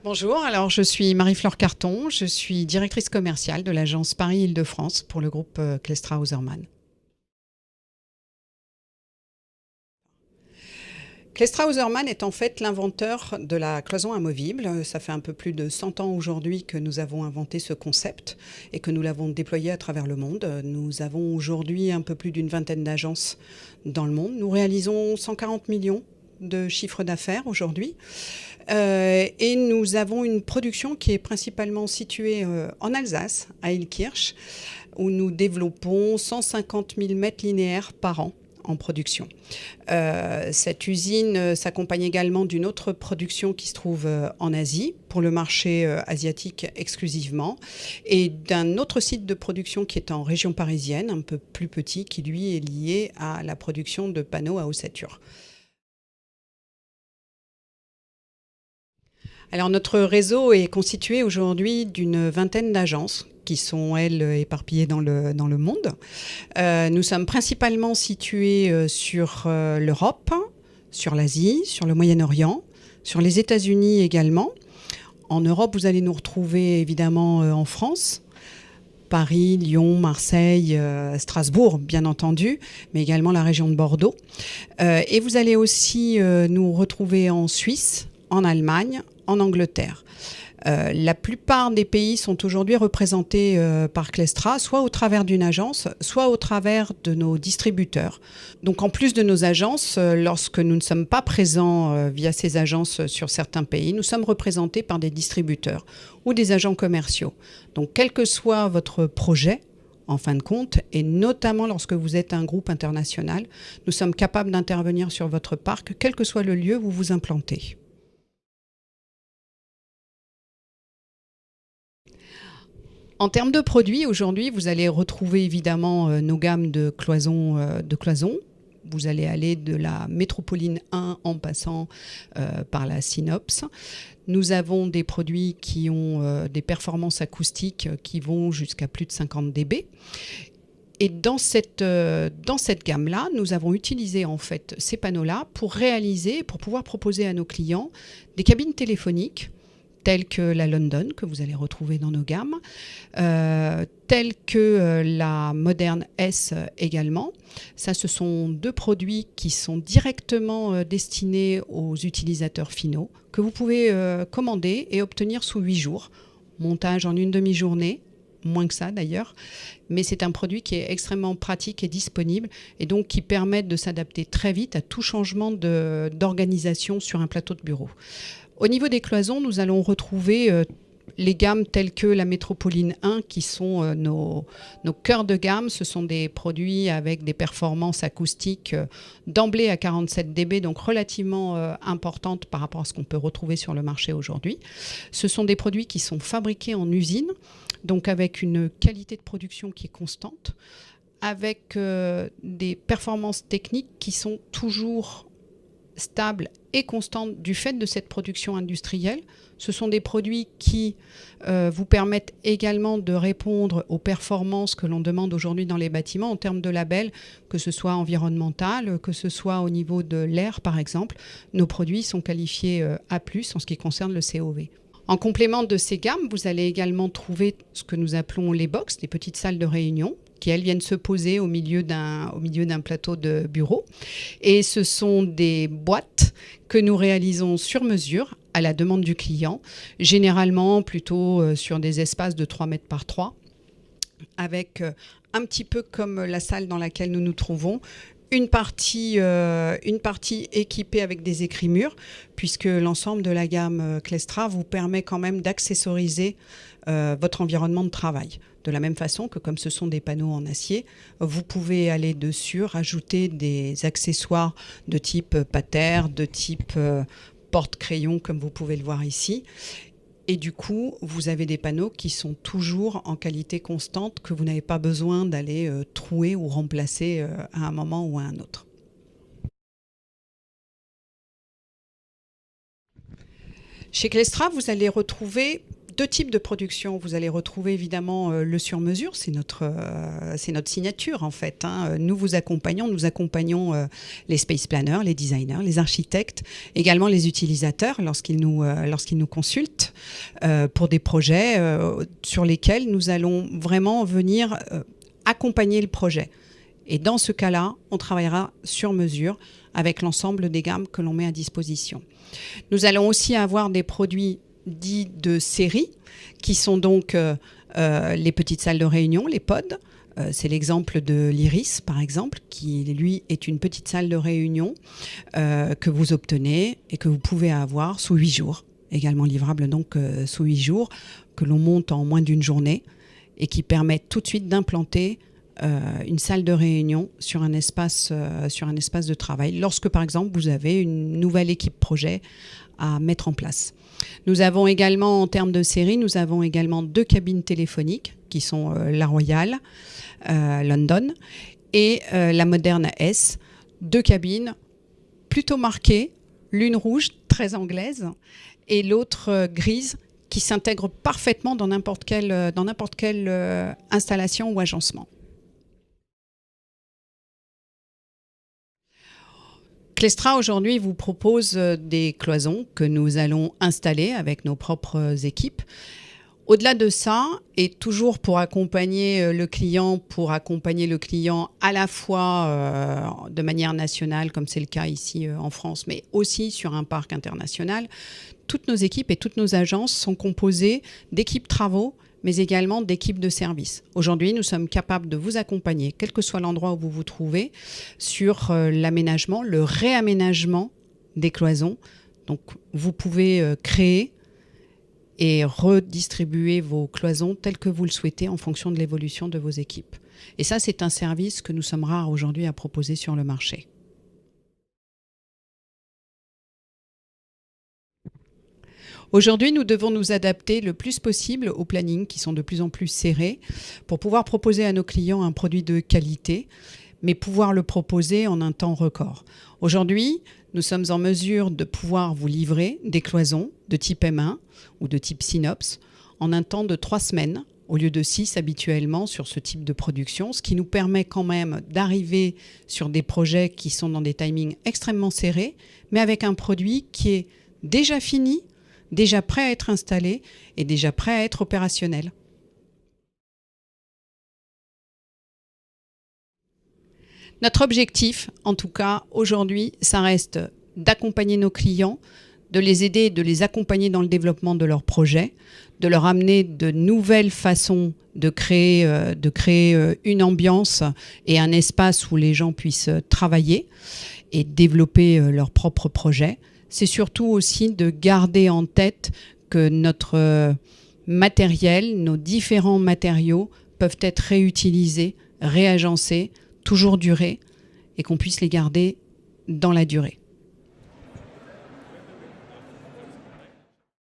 Bonjour, alors je suis Marie-Flore Carton, je suis directrice commerciale de l'agence Paris-Île-de-France pour le groupe Klestra Hausermann. Klestra Hausermann est en fait l'inventeur de la cloison amovible. Ça fait un peu plus de 100 ans aujourd'hui que nous avons inventé ce concept et que nous l'avons déployé à travers le monde. Nous avons aujourd'hui un peu plus d'une vingtaine d'agences dans le monde. Nous réalisons 140 millions de chiffre d'affaires aujourd'hui. Et nous avons une production qui est principalement située en Alsace, à Illkirch, où nous développons 150 000 mètres linéaires par an en production. Cette usine s'accompagne également d'une autre production qui se trouve en Asie, pour le marché asiatique exclusivement, et d'un autre site de production qui est en région parisienne, un peu plus petit, qui lui est lié à la production de panneaux à ossature. Alors notre réseau est constitué aujourd'hui d'une vingtaine d'agences qui sont, elles, éparpillées dans le monde. Nous sommes principalement situés sur l'Europe, sur l'Asie, sur le Moyen-Orient, sur les États-Unis également. En Europe, vous allez nous retrouver évidemment en France, Paris, Lyon, Marseille, Strasbourg, bien entendu, mais également la région de Bordeaux. Et vous allez aussi nous retrouver en Suisse, en Allemagne, en Angleterre. La plupart des pays sont aujourd'hui représentés par Klestra, soit au travers d'une agence, soit au travers de nos distributeurs. Donc en plus de nos agences, lorsque nous ne sommes pas présents via ces agences sur certains pays, nous sommes représentés par des distributeurs ou des agents commerciaux. Donc quel que soit votre projet, en fin de compte, et notamment lorsque vous êtes un groupe international, nous sommes capables d'intervenir sur votre parc, quel que soit le lieu où vous vous implantez. En termes de produits, aujourd'hui, vous allez retrouver évidemment nos gammes de cloisons. Vous allez aller de la Métropoline 1 en passant par la Synops. Nous avons des produits qui ont des performances acoustiques qui vont jusqu'à plus de 50 dB. Et dans cette gamme-là, nous avons utilisé en fait ces panneaux-là pour pouvoir proposer à nos clients des cabines téléphoniques telles que la London, que vous allez retrouver dans nos gammes, telles que la Modern S également. Ça, ce sont deux produits qui sont directement destinés aux utilisateurs finaux, que vous pouvez commander et obtenir sous 8 jours. Montage en une demi-journée, moins que ça d'ailleurs, mais c'est un produit qui est extrêmement pratique et disponible et donc qui permet de s'adapter très vite à tout changement d'organisation sur un plateau de bureau. Au niveau des cloisons, nous allons retrouver les gammes telles que la Métropoline 1 qui sont nos cœurs de gamme. Ce sont des produits avec des performances acoustiques d'emblée à 47 dB, donc relativement importantes par rapport à ce qu'on peut retrouver sur le marché aujourd'hui. Ce sont des produits qui sont fabriqués en usine, donc avec une qualité de production qui est constante, avec des performances techniques qui sont toujours stable et constante du fait de cette production industrielle. Ce sont des produits qui vous permettent également de répondre aux performances que l'on demande aujourd'hui dans les bâtiments en termes de labels, que ce soit environnemental, que ce soit au niveau de l'air par exemple. Nos produits sont qualifiés A+, en ce qui concerne le COV. En complément de ces gammes, vous allez également trouver ce que nous appelons les box, des petites salles de réunion, qui elles viennent se poser au milieu d'un plateau de bureau. Et ce sont des boîtes que nous réalisons sur mesure à la demande du client, généralement plutôt sur des espaces de 3 mètres par 3, avec un petit peu comme la salle dans laquelle nous nous trouvons, une partie équipée avec des écrimures, puisque l'ensemble de la gamme Klestra vous permet quand même d'accessoriser votre environnement de travail. De la même façon que comme ce sont des panneaux en acier, vous pouvez aller dessus, rajouter des accessoires de type pater, de type porte-crayon, comme vous pouvez le voir ici. Et du coup, vous avez des panneaux qui sont toujours en qualité constante, que vous n'avez pas besoin d'aller trouer ou remplacer à un moment ou à un autre. Chez Klestra, vous allez retrouver deux types de production. Vous allez retrouver évidemment le sur-mesure, c'est notre signature en fait. Nous accompagnons les space planners, les designers, les architectes, également les utilisateurs lorsqu'ils nous consultent pour des projets sur lesquels nous allons vraiment venir accompagner le projet. Et dans ce cas-là, on travaillera sur mesure avec l'ensemble des gammes que l'on met à disposition. Nous allons aussi avoir des produits dits de série, qui sont donc les petites salles de réunion, les pods. C'est l'exemple de l'Iris, par exemple, qui, lui, est une petite salle de réunion que vous obtenez et que vous pouvez avoir sous 8 jours. Également livrable donc sous 8 jours, que l'on monte en moins d'une journée et qui permet tout de suite d'implanter une salle de réunion sur un espace de travail, lorsque par exemple vous avez une nouvelle équipe projet à mettre en place. Nous avons également, en termes de série, nous avons également 2 cabines téléphoniques qui sont la Royal London et la Moderne S, 2 cabines plutôt marquées, l'une rouge très anglaise et l'autre grise qui s'intègre parfaitement dans n'importe quelle installation ou agencement. Clestra aujourd'hui vous propose des cloisons que nous allons installer avec nos propres équipes. Au-delà de ça, et toujours pour accompagner le client à la fois de manière nationale, comme c'est le cas ici en France, mais aussi sur un parc international, toutes nos équipes et toutes nos agences sont composées d'équipes travaux, mais également d'équipes de service. Aujourd'hui, nous sommes capables de vous accompagner, quel que soit l'endroit où vous vous trouvez, sur l'aménagement, le réaménagement des cloisons. Donc, vous pouvez créer et redistribuer vos cloisons telles que vous le souhaitez en fonction de l'évolution de vos équipes. Et ça, c'est un service que nous sommes rares aujourd'hui à proposer sur le marché. Aujourd'hui, nous devons nous adapter le plus possible aux plannings qui sont de plus en plus serrés pour pouvoir proposer à nos clients un produit de qualité, mais pouvoir le proposer en un temps record. Aujourd'hui, nous sommes en mesure de pouvoir vous livrer des cloisons de type M1 ou de type Synops en un temps de 3 semaines au lieu de 6 habituellement sur ce type de production, ce qui nous permet quand même d'arriver sur des projets qui sont dans des timings extrêmement serrés, mais avec un produit qui est déjà fini, déjà prêt à être installé et déjà prêt à être opérationnel. Notre objectif, en tout cas, aujourd'hui, ça reste d'accompagner nos clients, de les aider, de les accompagner dans le développement de leurs projets, de leur amener de nouvelles façons de créer une ambiance et un espace où les gens puissent travailler et développer leurs propres projets. C'est surtout aussi de garder en tête que notre matériel, nos différents matériaux peuvent être réutilisés, réagencés, toujours durer et qu'on puisse les garder dans la durée.